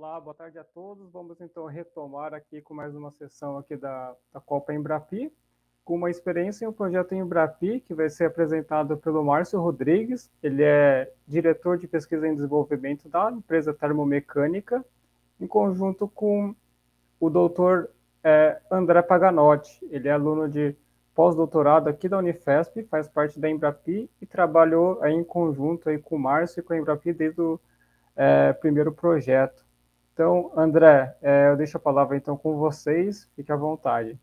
Olá, boa tarde a todos. Vamos então retomar aqui com mais uma sessão aqui da Copa Embrapi, com uma experiência em um projeto em Embrapi que vai ser apresentado pelo Márcio Rodrigues. Ele é diretor de pesquisa em desenvolvimento da empresa Termomecânica, em conjunto com o doutor André Paganotti. Ele é aluno de pós-doutorado aqui da Unifesp, faz parte da Embrapi e trabalhou aí em conjunto aí com o Márcio e com a Embrapi desde o primeiro projeto. Então, André, eu deixo a palavra então com vocês, fique à vontade.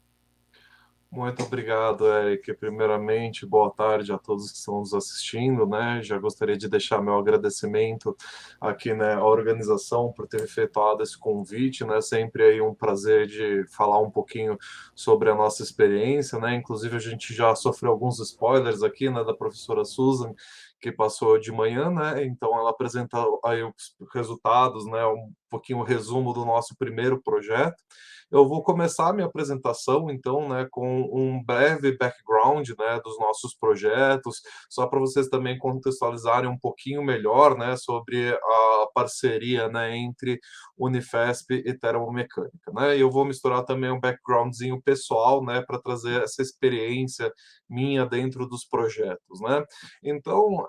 Muito obrigado, Eric. Primeiramente, boa tarde a todos que estão nos assistindo, né? Já gostaria de deixar meu agradecimento aqui, né, à organização por ter efetuado esse convite, né? Sempre aí um prazer de falar um pouquinho sobre a nossa experiência, né? Inclusive a gente já sofreu alguns spoilers aqui, né, da professora Susan, que passou de manhã, né? Então ela apresenta aí os resultados, né? Um pouquinho o resumo do nosso primeiro projeto. Eu vou começar a minha apresentação, então, né, com um breve background, né, dos nossos projetos, só para vocês também contextualizarem um pouquinho melhor, né, sobre a parceria, né, entre Unifesp e Termomecânica, né? E eu vou misturar também um backgroundzinho pessoal, né, para trazer essa experiência minha dentro dos projetos, né? Então,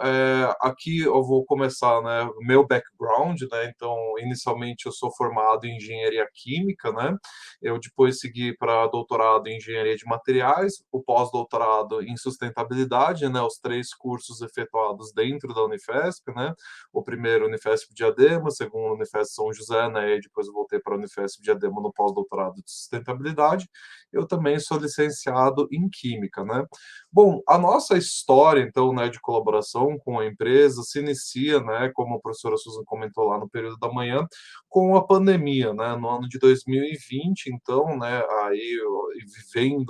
aqui eu vou começar, né, o meu background, né? Então, inicialmente eu sou formado em engenharia química, né? Eu depois segui para doutorado em engenharia de materiais, o pós-doutorado em sustentabilidade, né, os três cursos efetuados dentro da Unifesp, né? O primeiro Unifesp Diadema, o segundo Unifesp São José, né, e depois eu voltei para a Unifesp Diadema no pós-doutorado de sustentabilidade. Eu também sou licenciado em química, né? Bom, a nossa história, então, né, de colaboração com a empresa se inicia, né, como a professora Susan comentou lá no período da manhã, com a pandemia, né, no ano de 2020, então, né, aí vivendo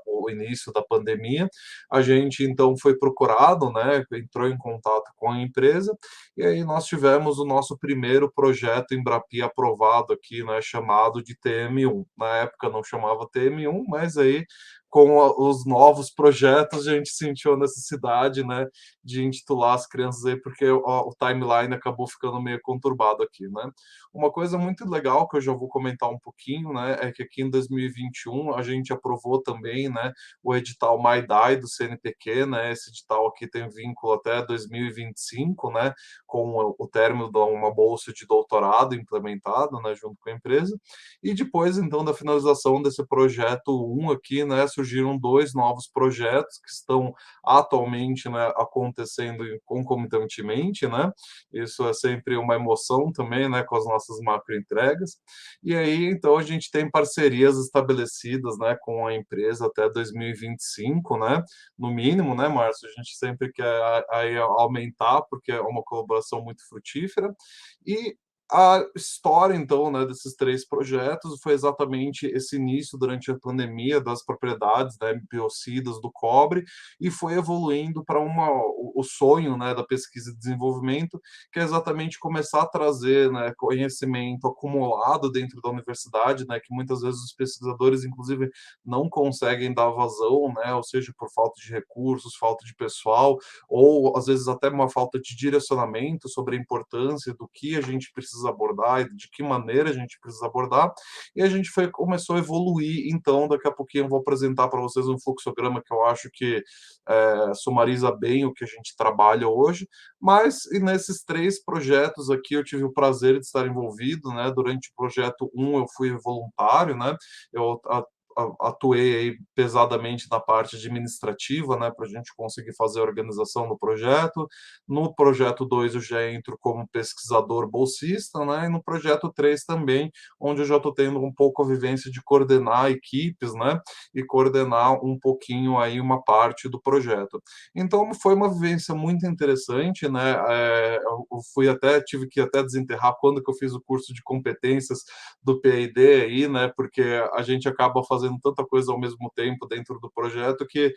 o início da pandemia, a gente então foi procurado, né, entrou em contato com a empresa e aí nós tivemos o nosso primeiro projeto Embrapi aprovado aqui, né, chamado de TM1. Na época não chamava TM1, mas aí com os novos projetos a gente sentiu a necessidade, né, de intitular as crianças aí porque o timeline acabou ficando meio conturbado aqui, né? Uma coisa muito legal que eu já vou comentar um pouquinho, né, é que aqui em 2021 a gente aprovou também, né, o edital MyDai do CNPq, né, esse edital aqui tem vínculo até 2025, né, com o término de uma bolsa de doutorado implementada, né, junto com a empresa, e depois, então, da finalização desse projeto 1 aqui, né, surgiram dois novos projetos que estão atualmente, né, acontecendo concomitantemente, né, isso é sempre uma emoção também, né, com as nossas macro entregas. E aí, então, a gente tem parcerias estabelecidas, né, com a empresa até 2025, né, no mínimo, né, Márcio? A gente sempre quer aí aumentar, porque é uma colaboração muito frutífera. E a história, então, né, desses três projetos foi exatamente esse início durante a pandemia das propriedades, né, biocidas do cobre e foi evoluindo para o sonho, né, da pesquisa e desenvolvimento, que é exatamente começar a trazer, né, conhecimento acumulado dentro da universidade, né, que muitas vezes os pesquisadores, inclusive, não conseguem dar vazão, né, ou seja, por falta de recursos, falta de pessoal, ou às vezes até uma falta de direcionamento sobre a importância do que a gente precisa abordar e de que maneira a gente precisa abordar. E a gente começou a evoluir, então, daqui a pouquinho eu vou apresentar para vocês um fluxograma que eu acho que sumariza bem o que a gente trabalha hoje, mas e nesses três projetos aqui eu tive o prazer de estar envolvido, né? Durante o projeto 1 eu fui voluntário, né? Eu atuei aí pesadamente na parte administrativa, né, para a gente conseguir fazer a organização do projeto. No projeto 2 eu já entro como pesquisador bolsista, né, e no projeto 3 também, onde eu já estou tendo um pouco a vivência de coordenar equipes, né, e coordenar um pouquinho aí uma parte do projeto. Então foi uma vivência muito interessante, né, eu fui até, tive que até desenterrar quando que eu fiz o curso de competências do PID aí, né, porque a gente acaba fazendo tanta coisa ao mesmo tempo dentro do projeto que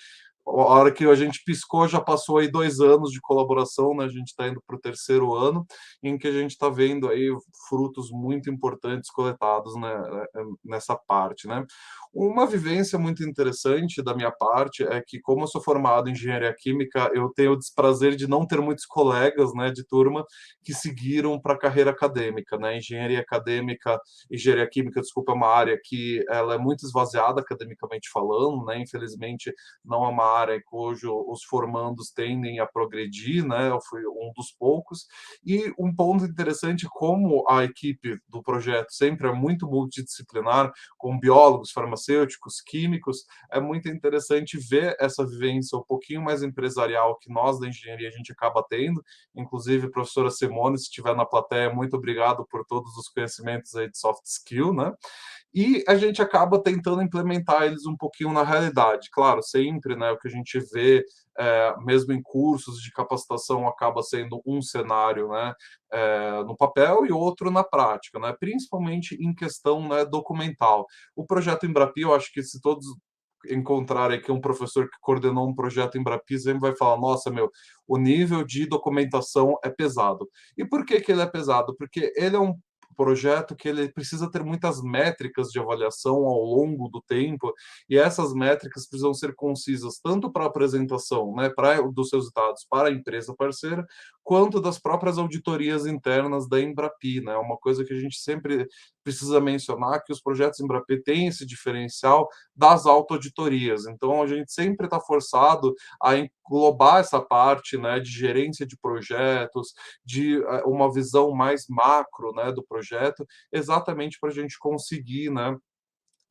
a hora que a gente piscou, já passou aí 2 anos de colaboração, né? A gente está indo para o terceiro ano, em que a gente está vendo aí frutos muito importantes coletados, né, nessa parte, né? Uma vivência muito interessante da minha parte é que, como eu sou formado em engenharia química, eu tenho o desprazer de não ter muitos colegas, né, de turma que seguiram para a carreira acadêmica, né? Engenharia química, desculpa, é uma área que ela é muito esvaziada academicamente falando, né? Infelizmente, não é uma área cujo os formandos tendem a progredir, né? Eu fui um dos poucos. E um ponto interessante, como a equipe do projeto sempre é muito multidisciplinar, com biólogos, farmacêuticos, químicos, é muito interessante ver essa vivência um pouquinho mais empresarial que nós da engenharia a gente acaba tendo. Inclusive, professora Simone, se estiver na plateia, muito obrigado por todos os conhecimentos aí de soft skill, né? E a gente acaba tentando implementar eles um pouquinho na realidade. Claro, sempre, né, o que a gente vê, mesmo em cursos de capacitação, acaba sendo um cenário, né, no papel e outro na prática, né, principalmente em questão, né, documental. O projeto Embrapi, eu acho que se todos encontrarem aqui um professor que coordenou um projeto Embrapi, sempre vai falar, nossa, meu, o nível de documentação é pesado. E por que que ele é pesado? Porque ele é um projeto que ele precisa ter muitas métricas de avaliação ao longo do tempo, e essas métricas precisam ser concisas tanto para a apresentação, né, dos seus dados para a empresa parceira, quanto das próprias auditorias internas da Embrapi, né? Uma coisa que a gente sempre precisa mencionar, que os projetos Embrapi têm esse diferencial das auto-auditorias. Então, a gente sempre está forçado a englobar essa parte, né, de gerência de projetos, de uma visão mais macro, né, do projeto, exatamente para a gente conseguir, né,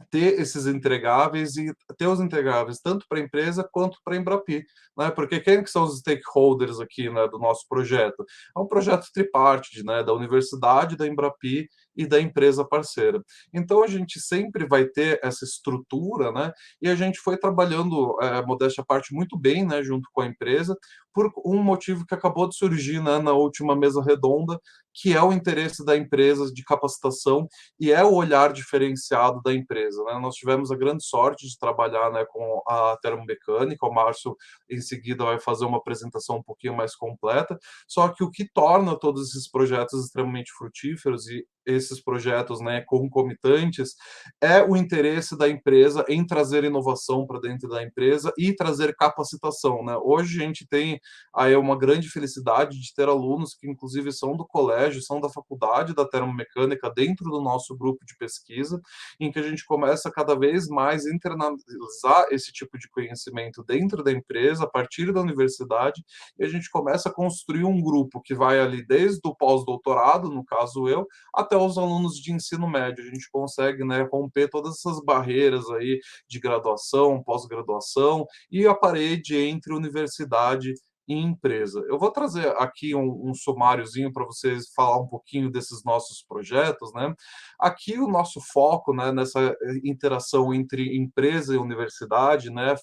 ter esses entregáveis e ter os entregáveis tanto para a empresa quanto para a Embrapi, né? Porque quem que são os stakeholders aqui, né, do nosso projeto? É um projeto tripartite, né, da universidade, da Embrapi e da empresa parceira. Então a gente sempre vai ter essa estrutura, né? E a gente foi trabalhando, modéstia à parte, muito bem, né, junto com a empresa, por um motivo que acabou de surgir, né, na última mesa redonda, que é o interesse da empresa de capacitação e é o olhar diferenciado da empresa, né? Nós tivemos a grande sorte de trabalhar, né, com a termomecânica. O Márcio, em seguida, vai fazer uma apresentação um pouquinho mais completa. Só que o que torna todos esses projetos extremamente frutíferos e esses projetos, né, concomitantes, é o interesse da empresa em trazer inovação para dentro da empresa e trazer capacitação, né? Hoje a gente tem aí uma grande felicidade de ter alunos que, inclusive, são do colégio, são da faculdade da termomecânica dentro do nosso grupo de pesquisa, em que a gente começa cada vez mais a internalizar esse tipo de conhecimento dentro da empresa, a partir da universidade, e a gente começa a construir um grupo que vai ali desde o pós-doutorado, no caso eu, até os alunos de ensino médio. A gente consegue, né, romper todas essas barreiras aí de graduação, pós-graduação e a parede entre universidade e empresa. Eu vou trazer aqui um sumáriozinho para vocês falar um pouquinho desses nossos projetos, né? Aqui o nosso foco, né, nessa interação entre empresa e universidade, né,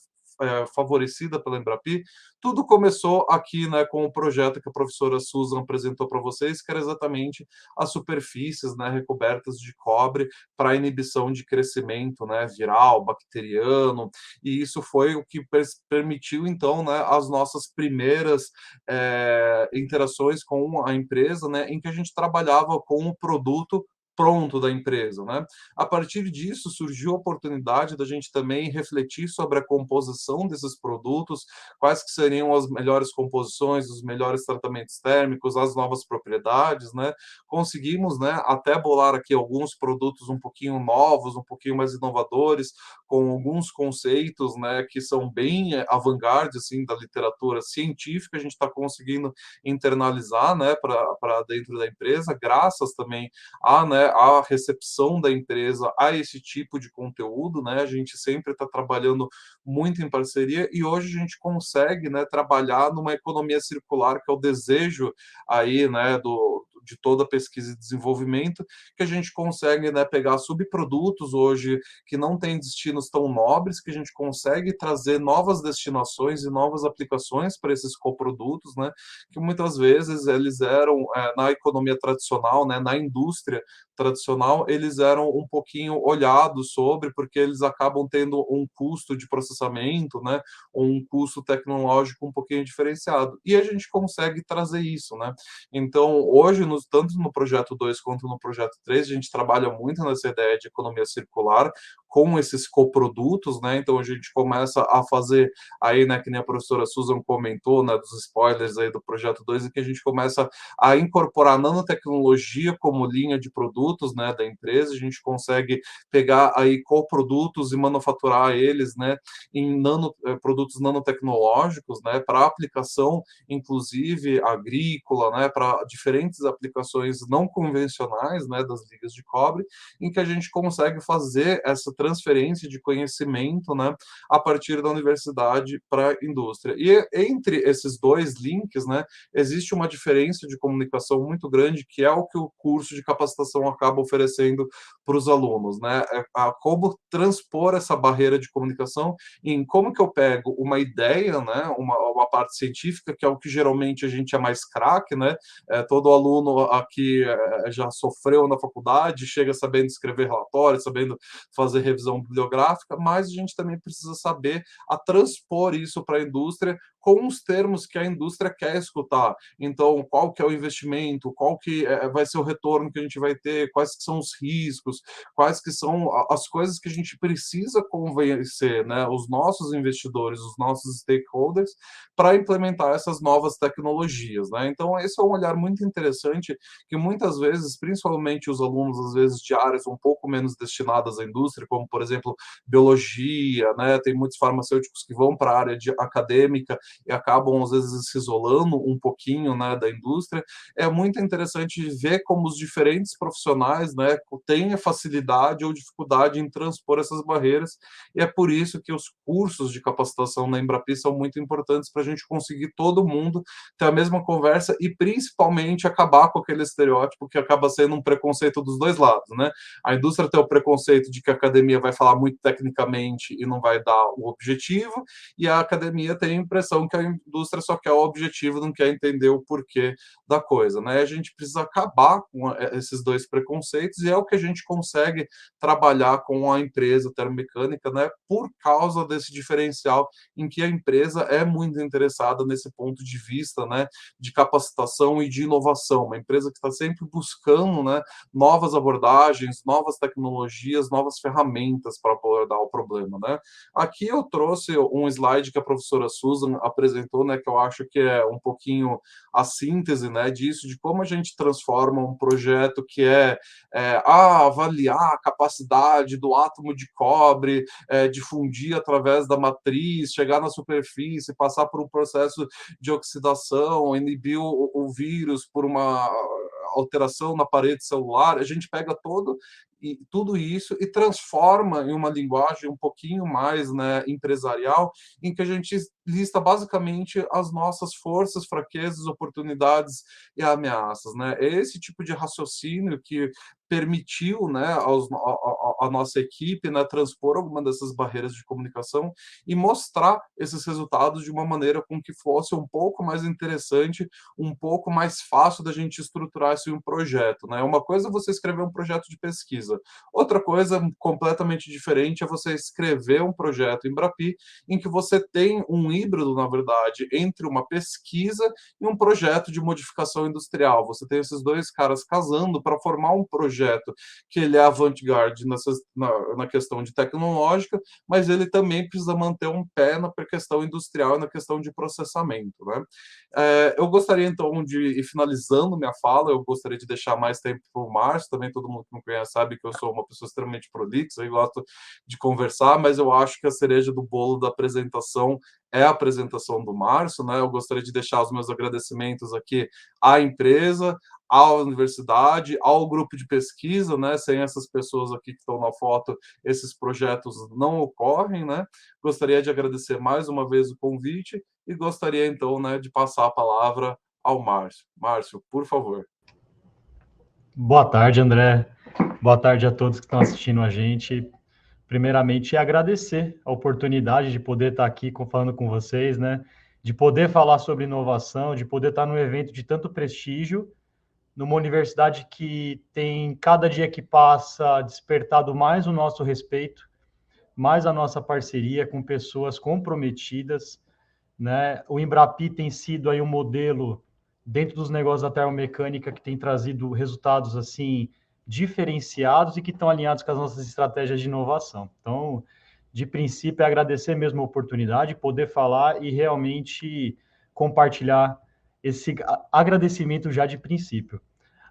favorecida pela Embrapi, tudo começou aqui, né, com o projeto que a professora Susan apresentou para vocês, que era exatamente as superfícies, né, recobertas de cobre para inibição de crescimento, né, viral, bacteriano, e isso foi o que permitiu, então, né, as nossas primeiras interações com a empresa, né, em que a gente trabalhava com o produto pronto da empresa, né? A partir disso surgiu a oportunidade da gente também refletir sobre a composição desses produtos, quais que seriam as melhores composições, os melhores tratamentos térmicos, as novas propriedades, né? Conseguimos, né, até bolar aqui alguns produtos um pouquinho novos, um pouquinho mais inovadores, com alguns conceitos, né, que são bem avant-garde assim da literatura científica. A gente está conseguindo internalizar, né, para dentro da empresa, graças também a, né, a recepção da empresa a esse tipo de conteúdo, né? A gente sempre está trabalhando muito em parceria e hoje a gente consegue, né, trabalhar numa economia circular, que é o desejo aí, né, de toda a pesquisa e desenvolvimento, que a gente consegue, né, pegar subprodutos hoje que não têm destinos tão nobres, que a gente consegue trazer novas destinações e novas aplicações para esses coprodutos, né, que muitas vezes eles eram, na economia tradicional, né, na indústria tradicional, eles eram um pouquinho olhados sobre, porque eles acabam tendo um custo de processamento, né, um custo tecnológico um pouquinho diferenciado. E a gente consegue trazer isso, né? Então, hoje, tanto no projeto 2 quanto no projeto 3, a gente trabalha muito nessa ideia de economia circular com esses coprodutos, né? Então, a gente começa a fazer aí, né, que nem a professora Susan comentou, né, dos spoilers aí do projeto 2, e que a gente começa a incorporar nanotecnologia como linha de produtos, né, da empresa. A gente consegue pegar aí coprodutos e manufaturar eles, né, em produtos nanotecnológicos, né, para aplicação, inclusive agrícola, né, para diferentes aplicações não convencionais, né, das ligas de cobre, em que a gente consegue fazer essa transferência de conhecimento, né, a partir da universidade para a indústria. E entre esses dois links, né, existe uma diferença de comunicação muito grande, que é o que o curso de capacitação acaba oferecendo para os alunos, né, como transpor essa barreira de comunicação em como que eu pego uma ideia, né, uma parte científica, que é o que geralmente a gente é mais craque, né, todo aluno aqui já sofreu na faculdade, chega sabendo escrever relatórios, sabendo fazer revisão bibliográfica, mas a gente também precisa saber a transpor isso para a indústria com os termos que a indústria quer escutar. Então, qual que é o investimento, qual que vai ser o retorno que a gente vai ter, quais que são os riscos, quais que são as coisas que a gente precisa convencer, né, os nossos investidores, os nossos stakeholders, para implementar essas novas tecnologias, né? Então, esse é um olhar muito interessante que muitas vezes, principalmente os alunos, às vezes, de áreas um pouco menos destinadas à indústria, como, por exemplo, biologia, né? Tem muitos farmacêuticos que vão para a área acadêmica e acabam, às vezes, se isolando um pouquinho, né, da indústria. É muito interessante ver como os diferentes profissionais, né, têm facilidade ou dificuldade em transpor essas barreiras, e é por isso que os cursos de capacitação na Embrapi são muito importantes para a gente conseguir todo mundo ter a mesma conversa e, principalmente, acabar com aquele estereótipo que acaba sendo um preconceito dos dois lados, né? A indústria tem o preconceito de que a academia vai falar muito tecnicamente e não vai dar o objetivo, e a academia tem a impressão que a indústria só quer o objetivo, não quer entender o porquê da coisa, né? A gente precisa acabar com esses dois preconceitos, e é o que a gente consegue trabalhar com a empresa termomecânica, né? Por causa desse diferencial em que a empresa é muito interessada nesse ponto de vista, né? De capacitação e de inovação, uma empresa que está sempre buscando, né? Novas abordagens, novas tecnologias, novas ferramentas para abordar o problema, né? Aqui eu trouxe um slide que a professora Susan apresentou, né, que eu acho que é um pouquinho a síntese, né, disso, de como a gente transforma um projeto que avaliar a capacidade do átomo de cobre, de fundir através da matriz, chegar na superfície, passar por um processo de oxidação, inibir o vírus por uma alteração na parede celular. A gente pega tudo isso e transforma em uma linguagem um pouquinho mais, né, empresarial, em que a gente lista basicamente as nossas forças, fraquezas, oportunidades e ameaças, né? É esse tipo de raciocínio que permitiu, né, a nossa equipe, né, transpor alguma dessas barreiras de comunicação e mostrar esses resultados de uma maneira com que fosse um pouco mais interessante, um pouco mais fácil da gente estruturar esse um projeto, né? Uma coisa é você escrever um projeto de pesquisa, outra coisa completamente diferente é você escrever um projeto em Embrapi em que você tem um híbrido, na verdade, entre uma pesquisa e um projeto de modificação industrial. Você tem esses dois caras casando para formar um projeto que ele é avant-garde na questão de tecnológica, mas ele também precisa manter um pé na questão industrial e na questão de processamento, né? Eu gostaria, então, de ir finalizando minha fala, eu gostaria de deixar mais tempo para o Márcio, também todo mundo que me conhece sabe que eu sou uma pessoa extremamente prolixa, eu gosto de conversar, mas eu acho que a cereja do bolo da apresentação é a apresentação do Márcio, né? Eu gostaria de deixar os meus agradecimentos aqui à empresa, à universidade, ao grupo de pesquisa, né? Sem essas pessoas aqui que estão na foto, esses projetos não ocorrem, né? Gostaria de agradecer mais uma vez o convite e gostaria, então, né, de passar a palavra ao Márcio. Márcio, por favor. Boa tarde, André. Boa tarde a todos que estão assistindo a gente. Primeiramente, agradecer a oportunidade de poder estar aqui falando com vocês, né? De poder falar sobre inovação, de poder estar num evento de tanto prestígio, numa universidade que tem, cada dia que passa, despertado mais o nosso respeito, mais a nossa parceria com pessoas comprometidas, né? O Embrapi tem sido aí um modelo dentro dos negócios da termomecânica que tem trazido resultados assim diferenciados e que estão alinhados com as nossas estratégias de inovação. Então, de princípio, é agradecer mesmo a oportunidade, poder falar e realmente compartilhar esse agradecimento já de princípio.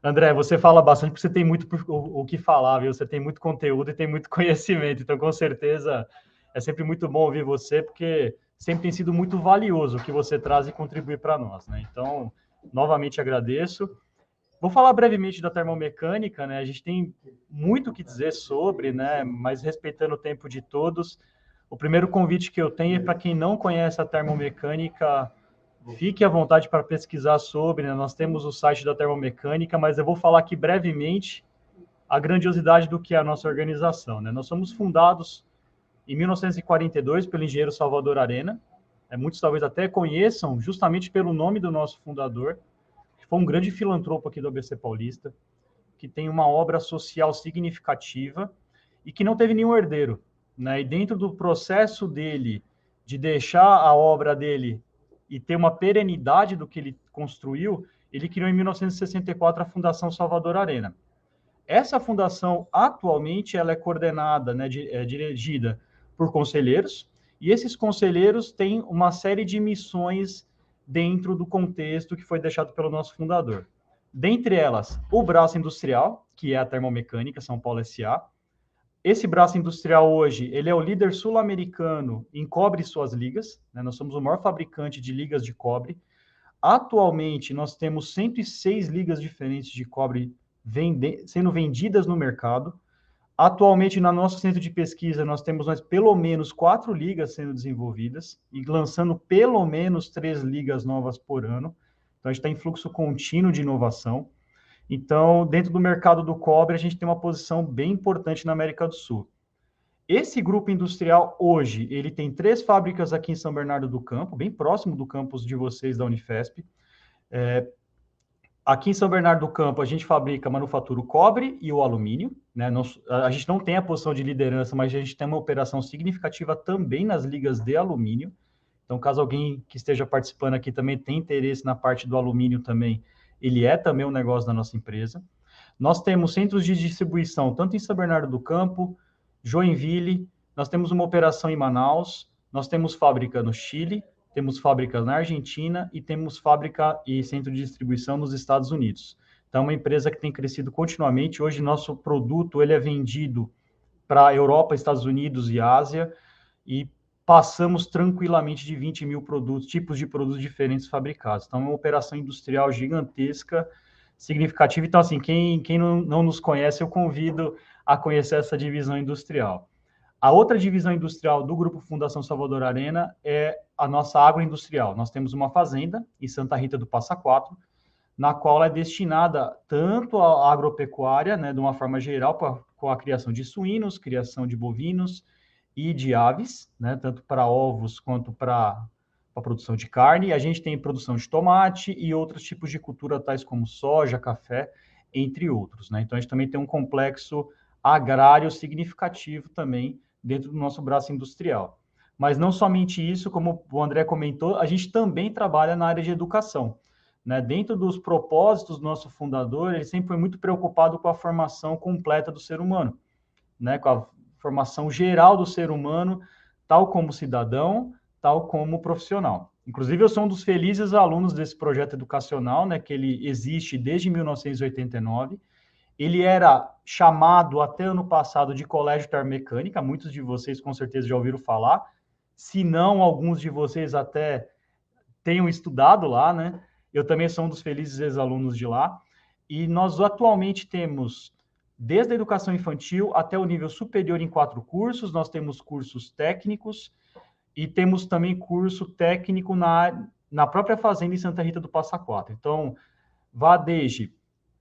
André, você fala bastante porque você tem muito o que falar, viu? Você tem muito conteúdo e tem muito conhecimento, então com certeza é sempre muito bom ouvir você, porque sempre tem sido muito valioso o que você traz e contribui para nós, né? Então, novamente agradeço. Vou falar brevemente da termomecânica, né? A gente tem muito o que dizer sobre, né? Mas respeitando o tempo de todos, o primeiro convite que eu tenho é para quem não conhece a termomecânica, fique à vontade para pesquisar sobre, né? Nós temos o site da termomecânica, mas eu vou falar aqui brevemente a grandiosidade do que é a nossa organização, né? Nós somos fundados em 1942 pelo engenheiro Salvador Arena. Muitos talvez até conheçam justamente pelo nome do nosso fundador, que foi um grande filantropo aqui do ABC Paulista, que tem uma obra social significativa e que não teve nenhum herdeiro, né? E dentro do processo dele de deixar a obra dele e ter uma perenidade do que ele construiu, ele criou em 1964 a Fundação Salvador Arena. Essa fundação, atualmente, ela é coordenada, né, dirigida por conselheiros, e esses conselheiros têm uma série de missões dentro do contexto que foi deixado pelo nosso fundador. Dentre elas, o braço industrial, que é a termomecânica São Paulo S.A. Esse braço industrial hoje, ele é o líder sul-americano em cobre e suas ligas, né? Nós somos o maior fabricante de ligas de cobre. Atualmente, nós temos 106 ligas diferentes de cobre sendo vendidas no mercado. Atualmente, no nosso centro de pesquisa, nós temos pelo menos 4 ligas sendo desenvolvidas e lançando pelo menos 3 ligas novas por ano. Então, a gente está em fluxo contínuo de inovação. Então, dentro do mercado do cobre, a gente tem uma posição bem importante na América do Sul. Esse grupo industrial, hoje, ele tem 3 fábricas aqui em São Bernardo do Campo, bem próximo do campus de vocês da Unifesp. Aqui em São Bernardo do Campo, a gente fabrica, manufatura o cobre e o alumínio, né? A gente não tem a posição de liderança, mas a gente tem uma operação significativa também nas ligas de alumínio. Então, caso alguém que esteja participando aqui também tenha interesse na parte do alumínio também, ele é também um negócio da nossa empresa. Nós temos centros de distribuição, tanto em São Bernardo do Campo, Joinville, nós temos uma operação em Manaus, nós temos fábrica no Chile, temos fábrica na Argentina e temos fábrica e centro de distribuição nos Estados Unidos. Então, é uma empresa que tem crescido continuamente. Hoje, nosso produto ele é vendido para Europa, Estados Unidos e Ásia, e passamos tranquilamente de 20 mil produtos, tipos de produtos diferentes fabricados. Então, é uma operação industrial gigantesca, significativa. Então, assim, quem não nos conhece, eu convido a conhecer essa divisão industrial. A outra divisão industrial do Grupo Fundação Salvador Arena é a nossa agroindustrial. Nós temos uma fazenda em Santa Rita do Passa Quatro, na qual é destinada tanto à agropecuária, né, de uma forma geral, com a criação de suínos, criação de bovinos e de aves, né, tanto para ovos quanto para a produção de carne. A gente tem produção de tomate e outros tipos de cultura, tais como soja, café, entre outros, né? Então, a gente também tem um complexo agrário significativo também dentro do nosso braço industrial. Mas não somente isso, como o André comentou, a gente também trabalha na área de educação, né? Dentro dos propósitos do nosso fundador, ele sempre foi muito preocupado com a formação completa do ser humano, né? Com a formação geral do ser humano, tal como cidadão, tal como profissional. Inclusive, eu sou um dos felizes alunos desse projeto educacional, né? Que ele existe desde 1989. Ele era chamado até ano passado de Colégio Termomecânica, muitos de vocês com certeza já ouviram falar, se não, alguns de vocês até tenham estudado lá, né? Eu também sou um dos felizes ex-alunos de lá. E nós atualmente temos, desde a educação infantil até o nível superior em 4 cursos, nós temos cursos técnicos e temos também curso técnico na própria fazenda em Santa Rita do Passa Quatro. Então, vá desde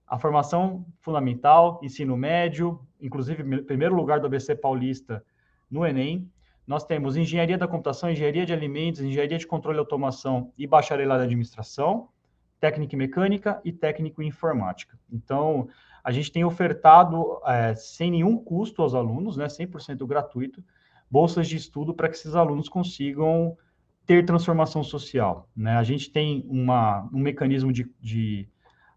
a formação fundamental, ensino médio, inclusive primeiro lugar do ABC Paulista no Enem. Nós temos engenharia da computação, engenharia de alimentos, engenharia de controle e automação e bacharelado em administração, técnica em mecânica e técnico em informática. Então, a gente tem ofertado, sem nenhum custo aos alunos, né, 100% gratuito, bolsas de estudo para que esses alunos consigam ter transformação social, né? A gente tem um mecanismo de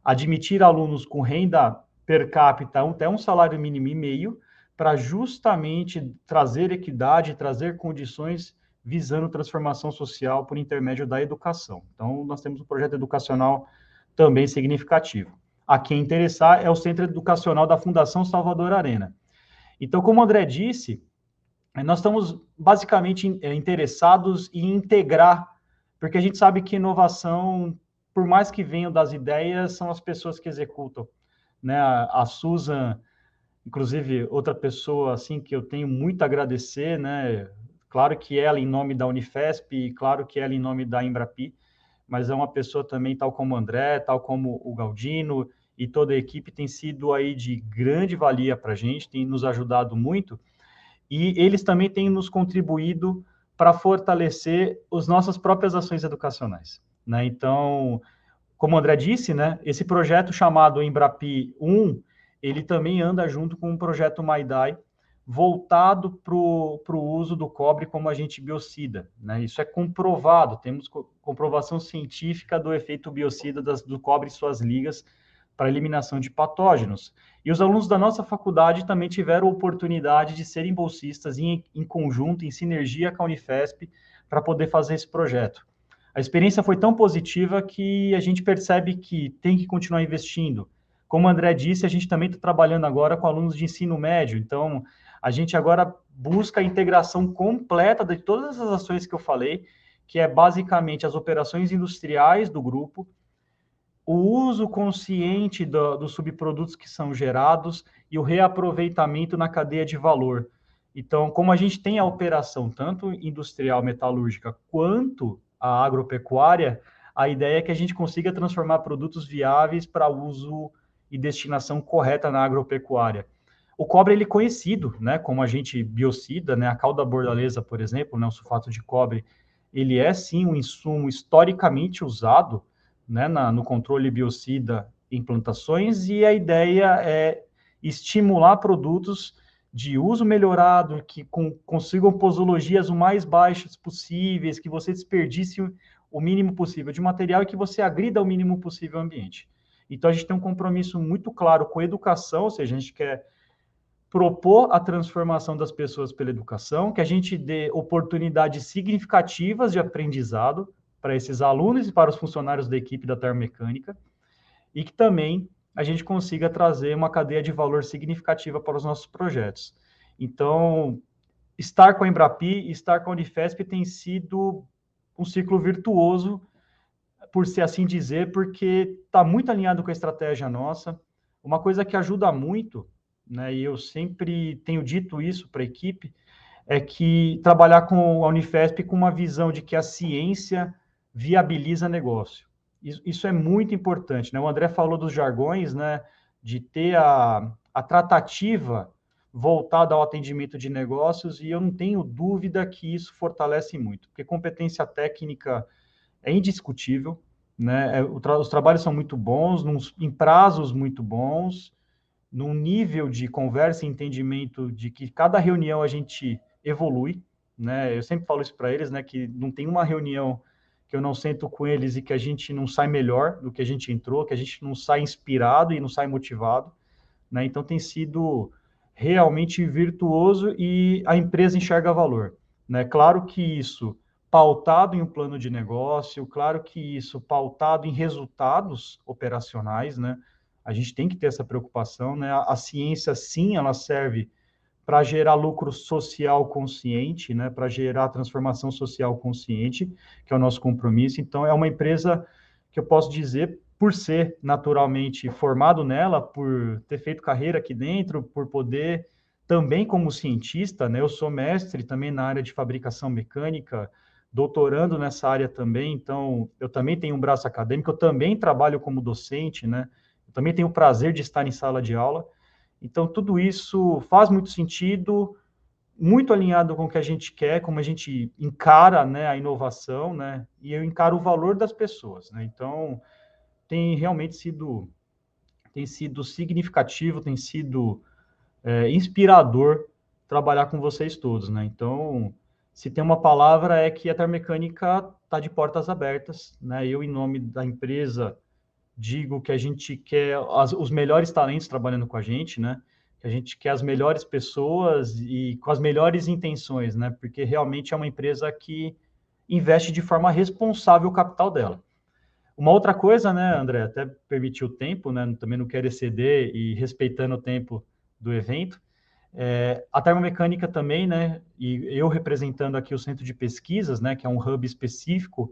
admitir alunos com renda per capita até um salário mínimo e meio, para justamente trazer equidade, trazer condições visando transformação social por intermédio da educação. Então, nós temos um projeto educacional também significativo. A quem interessar é o Centro Educacional da Fundação Salvador Arena. Então, como o André disse, nós estamos basicamente interessados em integrar, porque a gente sabe que inovação, por mais que venham das ideias, são as pessoas que executam, né? A Susan, inclusive, outra pessoa assim que eu tenho muito a agradecer, né? Claro que ela em nome da Unifesp, e claro que ela em nome da Embrapi, mas é uma pessoa também, tal como o André, tal como o Galdino, e toda a equipe tem sido aí de grande valia para a gente, tem nos ajudado muito, e eles também têm nos contribuído para fortalecer as nossas próprias ações educacionais, né? Então, como o André disse, né, esse projeto chamado Embrapi 1, ele também anda junto com um projeto MyDai, voltado para o uso do cobre como agente biocida, né? Isso é comprovado, temos comprovação científica do efeito biocida do cobre e suas ligas para eliminação de patógenos. E os alunos da nossa faculdade também tiveram a oportunidade de serem bolsistas em conjunto, em sinergia com a Unifesp, para poder fazer esse projeto. A experiência foi tão positiva que a gente percebe que tem que continuar investindo. Como o André disse, a gente também está trabalhando agora com alunos de ensino médio, então a gente agora busca a integração completa de todas essas ações que eu falei, que é basicamente as operações industriais do grupo, o uso consciente dos subprodutos que são gerados e o reaproveitamento na cadeia de valor. Então, como a gente tem a operação tanto industrial, metalúrgica, quanto a agropecuária, a ideia é que a gente consiga transformar produtos viáveis para uso e destinação correta na agropecuária. O cobre, ele é conhecido, né, como agente biocida, né, a cal da bordaleza, por exemplo, né, o sulfato de cobre, ele é sim um insumo historicamente usado, né, no controle biocida em plantações, e a ideia é estimular produtos de uso melhorado, que consigam posologias o mais baixas possíveis, que você desperdice o mínimo possível de material e que você agrida o mínimo possível ao ambiente. Então, a gente tem um compromisso muito claro com a educação, ou seja, a gente quer propor a transformação das pessoas pela educação, que a gente dê oportunidades significativas de aprendizado para esses alunos e para os funcionários da equipe da termomecânica, e que também a gente consiga trazer uma cadeia de valor significativa para os nossos projetos. Então, estar com a Embrapi, estar com a Unifesp tem sido um ciclo virtuoso, por se assim dizer, porque está muito alinhado com a estratégia nossa. Uma coisa que ajuda muito, né, e eu sempre tenho dito isso para a equipe, é que trabalhar com a Unifesp com uma visão de que a ciência viabiliza negócio. Isso é muito importante, né? O André falou dos jargões, né? De ter a tratativa voltada ao atendimento de negócios, e eu não tenho dúvida que isso fortalece muito, porque competência técnica é indiscutível, né? Os trabalhos são muito bons, em prazos muito bons, num nível de conversa e entendimento de que cada reunião a gente evolui, né? Eu sempre falo isso para eles, né? Que não tem uma reunião que eu não sento com eles e que a gente não sai melhor do que a gente entrou, que a gente não sai inspirado e não sai motivado, né? Então tem sido realmente virtuoso e a empresa enxerga valor, né? Claro que isso pautado em um plano de negócio, claro que isso pautado em resultados operacionais, né? A gente tem que ter essa preocupação, né? A ciência, sim, ela serve para gerar lucro social consciente, né? Para gerar transformação social consciente, que é o nosso compromisso. Então, é uma empresa que eu posso dizer, por ser naturalmente formado nela, por ter feito carreira aqui dentro, por poder também como cientista, né? Eu sou mestre também na área de fabricação mecânica, doutorando nessa área também, então eu também tenho um braço acadêmico, eu também trabalho como docente, né? eu também tenho o prazer de estar em sala de aula. Então, tudo isso faz muito sentido, muito alinhado com o que a gente quer, como a gente encara, né, a inovação, né, e eu encaro o valor das pessoas, né. Então, tem realmente sido significativo, tem sido inspirador trabalhar com vocês todos, né. Então, se tem uma palavra é que a Termecânica está de portas abertas, né. Eu, em nome da empresa, digo que a gente quer os melhores talentos trabalhando com a gente, né? Que a gente quer as melhores pessoas e com as melhores intenções, né? Porque realmente é uma empresa que investe de forma responsável o capital dela. Uma outra coisa, né, André, até permitir o tempo, né? Também não quero exceder e respeitando o tempo do evento. A termomecânica também, né? E eu representando aqui o centro de pesquisas, né? Que é um hub específico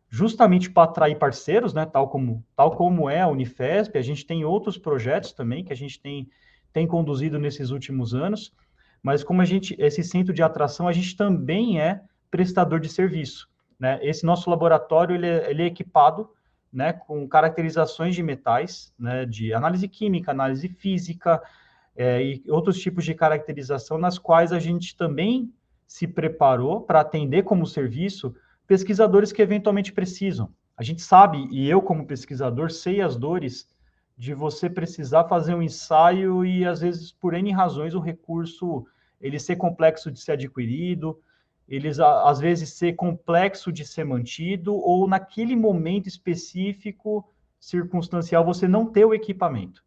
justamente para atrair parceiros, né, tal como é a Unifesp, a gente tem outros projetos também que a gente tem conduzido nesses últimos anos, mas como esse centro de atração, a gente também é prestador de serviço, né? Esse nosso laboratório, ele é equipado, né, com caracterizações de metais, né, de análise química, análise física, e outros tipos de caracterização nas quais a gente também se preparou para atender como serviço pesquisadores que eventualmente precisam. A gente sabe, e eu como pesquisador sei as dores de você precisar fazer um ensaio e às vezes por N razões o recurso ele ser complexo de ser adquirido, às vezes ser complexo de ser mantido ou naquele momento específico circunstancial você não ter o equipamento.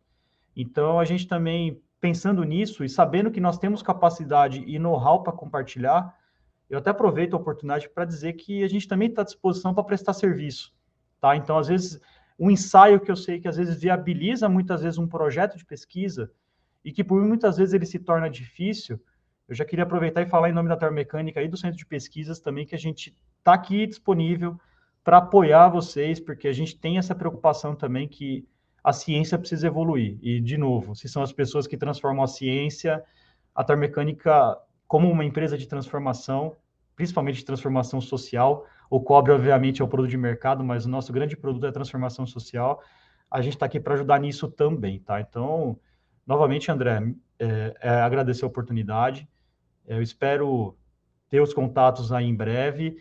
Então a gente também pensando nisso e sabendo que nós temos capacidade e know-how para compartilhar, eu até aproveito a oportunidade para dizer que a gente também está à disposição para prestar serviço, tá? Então, às vezes, um ensaio que eu sei que às vezes viabiliza muitas vezes um projeto de pesquisa e que por muitas vezes ele se torna difícil, eu já queria aproveitar e falar em nome da Termecânica e do Centro de Pesquisas também que a gente está aqui disponível para apoiar vocês, porque a gente tem essa preocupação também que a ciência precisa evoluir. E, de novo, se são as pessoas que transformam a ciência, a Termecânica, como uma empresa de transformação, principalmente de transformação social, o cobre, obviamente, é o produto de mercado, mas o nosso grande produto é a transformação social. A gente está aqui para ajudar nisso também, tá? Então, novamente, André, agradecer a oportunidade. Eu espero ter os contatos aí em breve.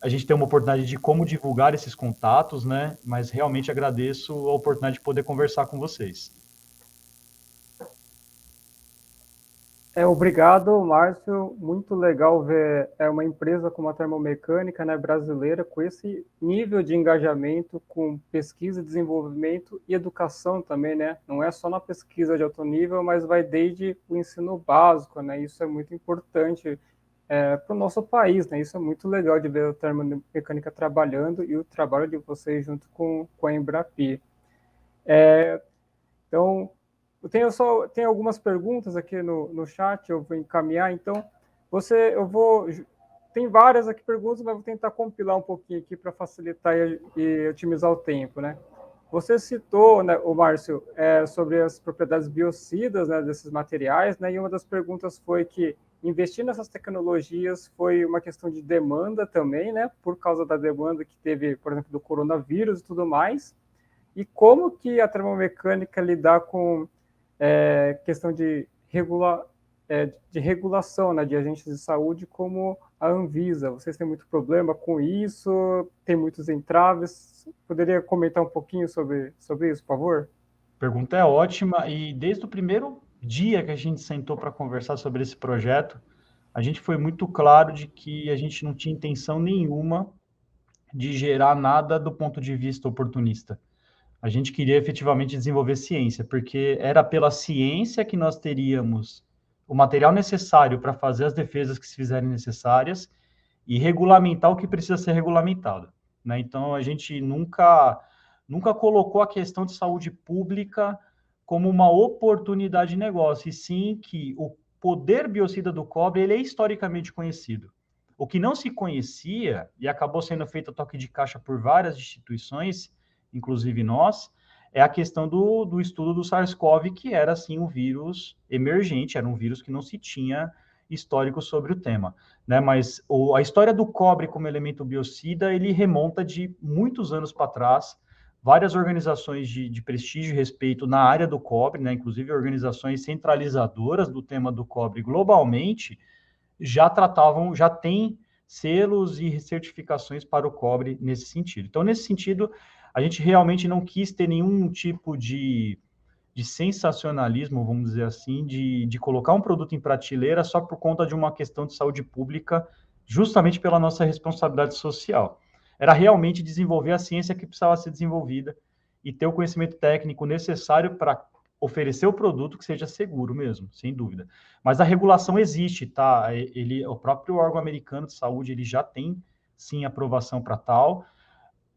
A gente tem uma oportunidade de como divulgar esses contatos, né? Mas realmente agradeço a oportunidade de poder conversar com vocês. Obrigado, Márcio. Muito legal ver uma empresa como a Termomecânica, né, brasileira, com esse nível de engajamento com pesquisa, desenvolvimento e educação também, né? Não é só na pesquisa de alto nível, mas vai desde o ensino básico, né? Isso é muito importante para o nosso país, né? Isso é muito legal de ver a Termomecânica trabalhando e o trabalho de vocês junto com a Embrapi. Então, tenho algumas perguntas aqui no chat, eu vou encaminhar. Então, tem várias aqui perguntas, mas vou tentar compilar um pouquinho aqui para facilitar e otimizar o tempo, né? Você citou, né, o Márcio, sobre as propriedades biocidas, né, desses materiais, né? E uma das perguntas foi que investir nessas tecnologias foi uma questão de demanda também, né? Por causa da demanda que teve, por exemplo, do coronavírus e tudo mais. E como que a termomecânica lidar com questão de regulação, né, de agentes de saúde como a Anvisa? Vocês têm muito problema com isso? Tem muitos entraves? Poderia comentar um pouquinho sobre isso, por favor? A pergunta é ótima e desde o primeiro dia que a gente sentou para conversar sobre esse projeto, a gente foi muito claro de que a gente não tinha intenção nenhuma de gerar nada do ponto de vista oportunista. A gente queria efetivamente desenvolver ciência, porque era pela ciência que nós teríamos o material necessário para fazer as defesas que se fizerem necessárias e regulamentar o que precisa ser regulamentado, né? Então, a gente nunca colocou a questão de saúde pública como uma oportunidade de negócio, e sim que o poder biocida do cobre ele é historicamente conhecido. O que não se conhecia, e acabou sendo feito a toque de caixa por várias instituições, inclusive nós, é a questão do estudo do SARS-CoV, que era, assim, um vírus emergente, era um vírus que não se tinha histórico sobre o tema, né? Mas a história do cobre como elemento biocida, ele remonta de muitos anos para trás, várias organizações de prestígio e respeito na área do cobre, né, inclusive organizações centralizadoras do tema do cobre globalmente, já tratavam, já têm selos e certificações para o cobre nesse sentido. Então, nesse sentido, a gente realmente não quis ter nenhum tipo de sensacionalismo, vamos dizer assim, de colocar um produto em prateleira só por conta de uma questão de saúde pública, justamente pela nossa responsabilidade social. Era realmente desenvolver a ciência que precisava ser desenvolvida e ter o conhecimento técnico necessário para oferecer o produto que seja seguro mesmo, sem dúvida. Mas a regulação existe, tá? O próprio órgão americano de saúde, ele já tem, sim, aprovação para tal.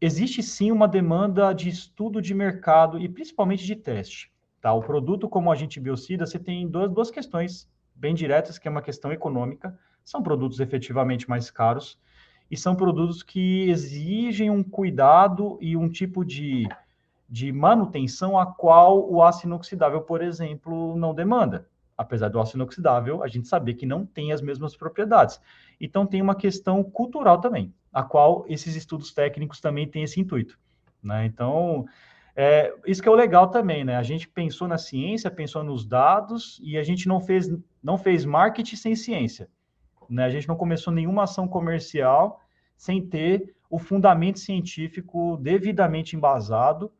Existe, sim, uma demanda de estudo de mercado e principalmente de teste, tá? O produto como agente biocida, você tem duas questões bem diretas, que é uma questão econômica, são produtos efetivamente mais caros, e são produtos que exigem um cuidado e um tipo de manutenção a qual o aço inoxidável, por exemplo, não demanda. Apesar do aço inoxidável, a gente saber que não tem as mesmas propriedades. Então, tem uma questão cultural também, a qual esses estudos técnicos também têm esse intuito, né? Então, isso que é o legal também, né? A gente pensou na ciência, pensou nos dados, e a gente não fez marketing sem ciência, né? A gente não começou nenhuma ação comercial sem ter o fundamento científico devidamente embasado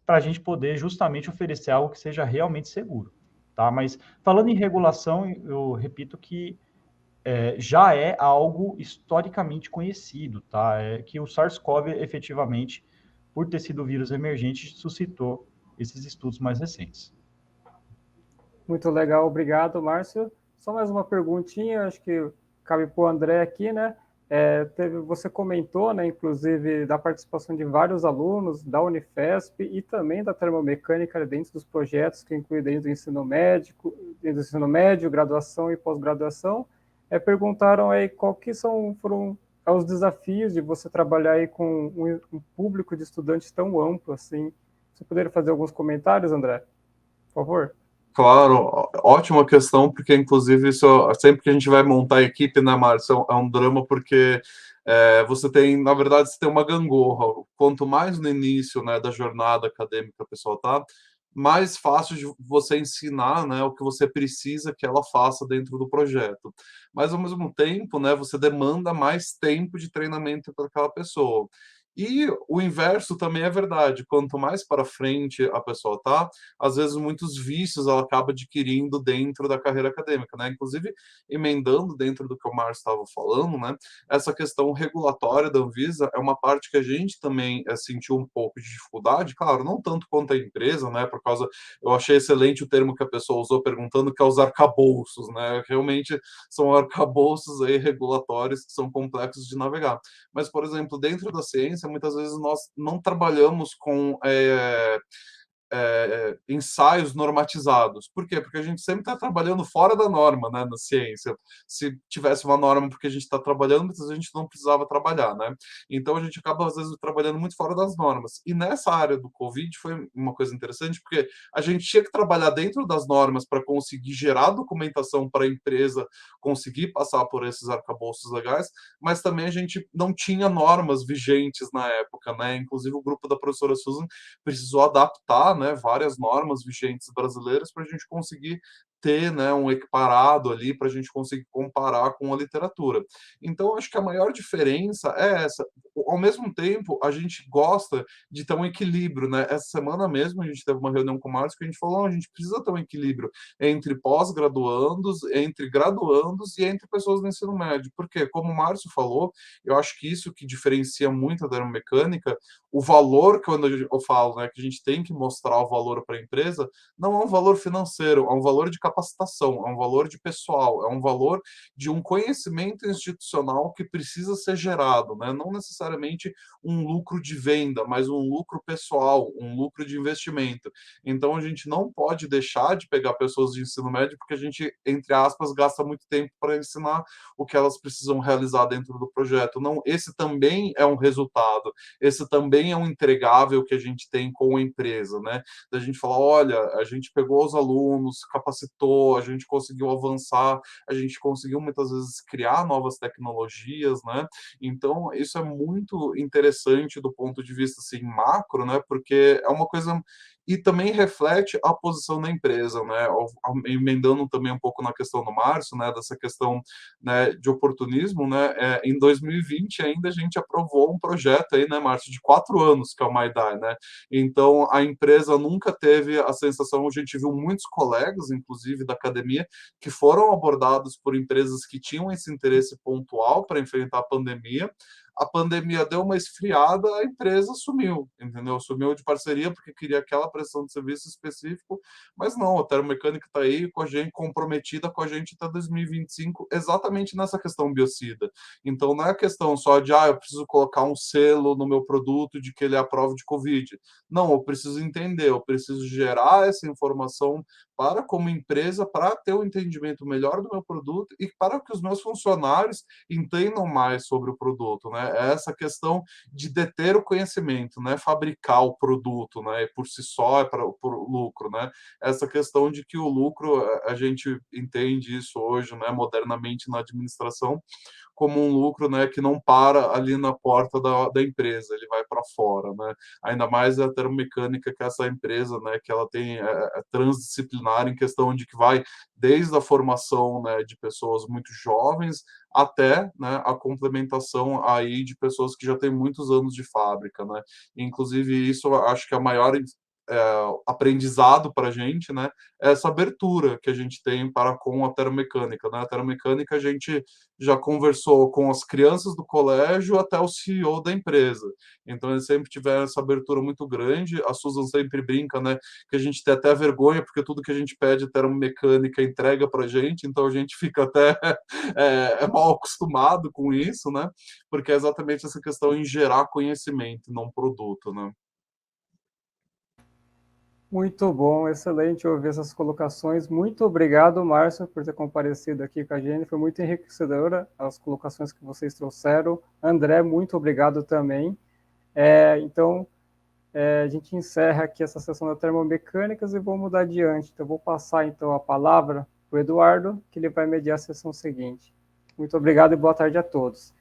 para a gente poder justamente oferecer algo que seja realmente seguro, tá? Mas falando em regulação, eu repito que já é algo historicamente conhecido, tá? É que o SARS-CoV efetivamente, por ter sido vírus emergente, suscitou esses estudos mais recentes. Muito legal, obrigado, Márcio. Só mais uma perguntinha, acho que cabe para o André aqui, né? Você comentou, né, inclusive, da participação de vários alunos da Unifesp e também da termomecânica dentro dos projetos que incluem desde o ensino médico, desde o ensino médio, graduação e pós-graduação. Perguntaram aí qual que foram os desafios de você trabalhar aí com um público de estudantes tão amplo assim. Você poderia fazer alguns comentários, André? Por favor. Claro, ótima questão, porque inclusive isso sempre que a gente vai montar a equipe, né, Márcio, é um drama porque você tem, na verdade, você tem uma gangorra. Quanto mais no início, né, da jornada acadêmica a pessoa tá, mais fácil de você ensinar, né, o que você precisa que ela faça dentro do projeto. Mas ao mesmo tempo, né, você demanda mais tempo de treinamento para aquela pessoa. E o inverso também é verdade. Quanto mais para frente a pessoa tá, às vezes muitos vícios ela acaba adquirindo dentro da carreira acadêmica, né? Inclusive, emendando dentro do que o Márcio estava falando, né? Essa questão regulatória da Anvisa é uma parte que a gente também sentiu um pouco de dificuldade, claro, não tanto quanto a empresa, né? Por causa, eu achei excelente o termo que a pessoa usou perguntando que é os arcabouços, né? Realmente são arcabouços aí regulatórios que são complexos de navegar. Mas, por exemplo, dentro da ciência, muitas vezes nós não trabalhamos com ensaios normatizados. Por quê? Porque a gente sempre está trabalhando fora da norma, né, na ciência. Se tivesse uma norma porque a gente está trabalhando, muitas vezes a gente não precisava trabalhar, né? Então a gente acaba, às vezes, trabalhando muito fora das normas. E nessa área do Covid foi uma coisa interessante, porque a gente tinha que trabalhar dentro das normas para conseguir gerar documentação para a empresa conseguir passar por esses arcabouços legais, mas também a gente não tinha normas vigentes na época, né? Inclusive o grupo da professora Susan precisou adaptar, né, várias normas vigentes brasileiras para a gente conseguir ter, né, um equiparado ali para a gente conseguir comparar com a literatura. Então, acho que a maior diferença é essa. Ao mesmo tempo, a gente gosta de ter um equilíbrio, né? Essa semana mesmo a gente teve uma reunião com o Márcio que a gente falou, a gente precisa ter um equilíbrio entre pós-graduandos, entre graduandos e entre pessoas do ensino médio. Porque, como o Márcio falou, eu acho que isso que diferencia muito a termomecânica, o valor, quando eu falo, né, que a gente tem que mostrar o valor para a empresa, não é um valor financeiro, é um valor de capacitação, é um valor de pessoal, é um valor de um conhecimento institucional que precisa ser gerado, né? Não necessariamente um lucro de venda, mas um lucro pessoal, um lucro de investimento. Então a gente não pode deixar de pegar pessoas de ensino médio porque a gente, entre aspas, gasta muito tempo para ensinar o que elas precisam realizar dentro do projeto. Não, esse também é um resultado, esse também é um entregável que a gente tem com a empresa, né? Da gente falar, olha, a gente pegou os alunos, capacitou, a gente conseguiu avançar, a gente conseguiu muitas vezes criar novas tecnologias, né? Então, isso é muito muito interessante do ponto de vista assim, macro, né? Porque é uma coisa e também reflete a posição da empresa, né? Emendando também um pouco na questão do Márcio, né? Dessa questão, né, de oportunismo, né? Em 2020 ainda a gente aprovou um projeto aí, né, Márcio, de 4 anos, que é o Maidai, né? Então a empresa nunca teve a sensação, a gente viu muitos colegas, inclusive da academia, que foram abordados por empresas que tinham esse interesse pontual para enfrentar a pandemia deu uma esfriada, a empresa sumiu, entendeu? Sumiu de parceria porque queria aquela prestação de serviço específico, mas não, a Termomecânica está aí com a gente, comprometida com a gente até 2025, exatamente nessa questão biocida. Então não é questão só de, eu preciso colocar um selo no meu produto de que ele é à prova de Covid. Não, eu preciso entender, eu preciso gerar essa informação para como empresa, para ter um entendimento melhor do meu produto e para que os meus funcionários entendam mais sobre o produto, né? É essa questão de deter o conhecimento, né? Fabricar o produto, né? E por si só é para o lucro, né? Essa questão de que o lucro, a gente entende isso hoje, né? Modernamente na administração, como um lucro, né, que não para ali na porta da empresa, ele vai para fora, né? Ainda mais a termomecânica, que é essa empresa, né, que ela tem transdisciplinar em questão de que vai desde a formação, né, de pessoas muito jovens até, né, a complementação aí de pessoas que já têm muitos anos de fábrica, né? Inclusive isso eu acho que é a maior aprendizado para a gente, né? Essa abertura que a gente tem para com a termomecânica, né? A termomecânica a gente já conversou com as crianças do colégio até o CEO da empresa. Então eles sempre tiveram essa abertura muito grande. A Susan sempre brinca, né? Que a gente tem até vergonha porque tudo que a gente pede termomecânica entrega para a gente. Então a gente fica até mal acostumado com isso, né? Porque é exatamente essa questão em gerar conhecimento, não produto, né? Muito bom, excelente ouvir essas colocações. Muito obrigado, Márcio, por ter comparecido aqui com a gente. Foi muito enriquecedora as colocações que vocês trouxeram. André, muito obrigado também. Então, a gente encerra aqui essa sessão da termomecânicas e vamos mudar adiante. Então, vou passar então a palavra para o Eduardo, que ele vai mediar a sessão seguinte. Muito obrigado e boa tarde a todos.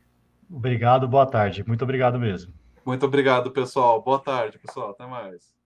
Obrigado, boa tarde. Muito obrigado mesmo. Muito obrigado, pessoal. Boa tarde, pessoal. Até mais.